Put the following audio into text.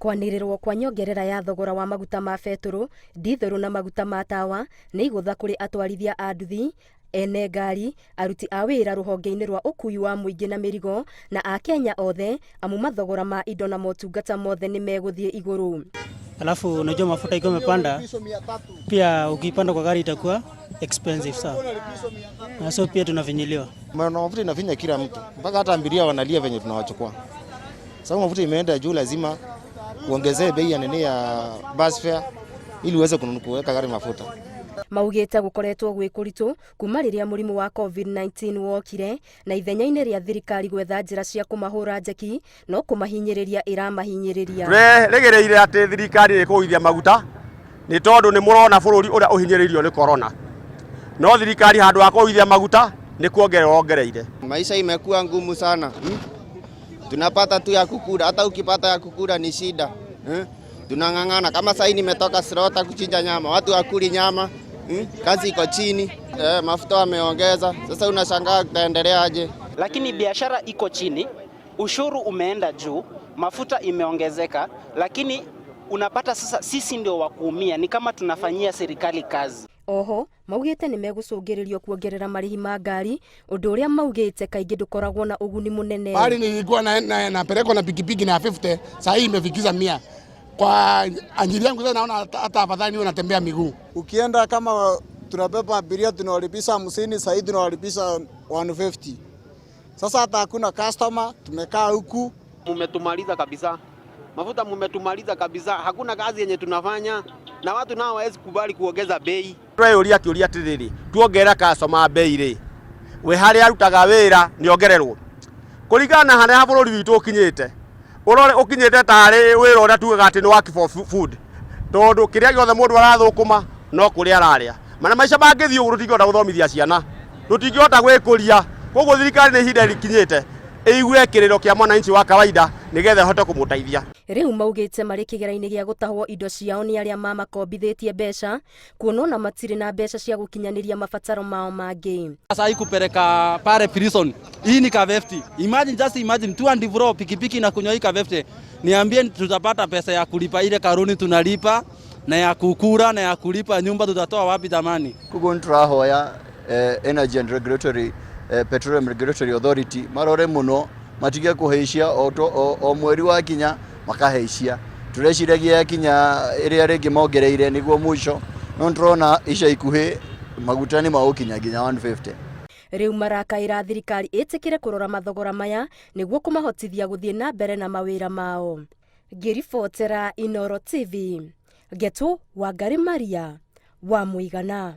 Kwanĩrĩrwo kwa nyongerera ya thogora wa maguta ma betũrũ, dithũrũ na maguta ma tawa nĩ igũtha kũrĩ atwarithia a nduthi, ene ngari, aruti a wĩra rũhonge-inĩ rwa ũkui wa mũingĩ na mĩrigo na Akenya othe, amu mathogora ma indo na motungata mothe nĩ megũthiĩ igũrũ. Alafu unajua mafuta ikiwa imepanda, pia ukipanda kwa gari itakuwa expensive sawa. Na so pia tunafinyiliwa. Mafuta inafinya kila mtu. Mpaka hata abiria wanalia venye tunawachukua. Sababu mafuta imeenda juu, lazima uongezee bei ya nini ya bus fare ili uweze kuweka gari mafuta. Maugĩte gũkoretwo gwĩ kũritũ kuma rĩrĩa mũrimũ wa COVID-19 wokire na ithenya-inĩ rĩa thirikari gwetha njĩra cia kũmahũra njeki, no kũmahinyĩrĩria ĩramahinyĩrĩria. Tũregereire atĩ thirikari ĩkũgithia maguta nĩ tondũ nĩ mũrona bũrũri ũrĩa ũhinyĩrĩirio nĩ corona. No thirikari handũ ha kũgithia maguta nĩ kuongereire. Maisha imekuwa ngumu sana. Tunapata tu ya kukula, hata ukipata ya kukula ni shida. Tunang'ang'ana kama sasa nimetoka Sirota kuchinja nyama, watu wakuli nyama, kazi iko chini, mafuta wameongeza. Sasa unashangaa kutaendelea aje? Lakini biashara iko chini, ushuru umeenda juu, mafuta imeongezeka, lakini unapata sasa sisi ndio wa kuumia, ni kama tunafanyia serikali kazi. Oho, maugĩte nĩ megũcũngĩrĩrio kuongerera marĩhi ma ngari, ũndũ ũrĩa maugĩte kaingĩ ndũkoragwo na ũguni mũnene. Bali nilikuwa napelekwa na pikipiki na 50, sasa hii imefikiza 100. Kwa ajili yangu sasa naona hata afadhali niwe natembea miguu. Ukienda kama tunabeba abiria tunawalipisha 50, sasa hivi tunawalipisha 150. Sasa hata hakuna customer, tumekaa huku. Mumetumaliza kabisa. Mafuta mumetumaliza kabisa. Hakuna kazi yenye tunafanya na watu nao hawezi kubali kuongeza bei. Tũreyũria kĩũria atĩrĩrĩ, tuongerera customer bei rĩ, we harĩa arutaga wĩra nĩongererwo. Kũringana na harĩa bũrũri witũ ũkinyĩte. Ũrore ũkinyĩte tarĩ wĩra ũrĩa tugaga atĩ nĩ work for food. Tondũ kĩrĩa gĩothe mũndũ arathũkũma no kũrĩa ararĩa. Mana maica mangĩthiĩ ũguo tũtingĩhota gũthomithia ciana. Tũtingĩhota gwĩkũria. Koguo thirikari nĩ ihinda rĩkinyĩte ĩigue kĩrĩro kĩa mwananchi wa kawaida nĩgetha hote kũmũteithia. Rĩu maugĩte marĩ kĩgera-inĩ gĩa gũtahwo indo ciao nĩ arĩa mamakombithĩtie mbeca, kuona na matirĩ na mbeca cia gũkinyanĩria mabataro mao mangĩ. Sasa hii kupeleka pale prison, hii ni kavefti. Just imagine 200 pikipiki na kunywa hii kavefti. Niambie tutapata pesa ya kulipa ile karuni tunalipa na ya kukura na ya kulipa nyumba tutatoa wapi zamani? Kugontra hoya Energy and Regulatory Petroleum Regulatory Authority marore muno matigia kuheishia o mweri wa kinya makaheishia. Tureciiragia kinya ĩrĩa rĩngĩ mongereire nĩguo mwisho no ndrona ica ikuhĩ maguta nĩ magũkinya nginya 150. Rĩu marakaĩra thirikari ĩtĩkĩre kũrora mathogora maya nĩguo kũmahotithia gũthiĩ na mbere na mawĩra mao. Ngĩribotera Inooro TV, Ngetu Wangari Maria wa Mũigana.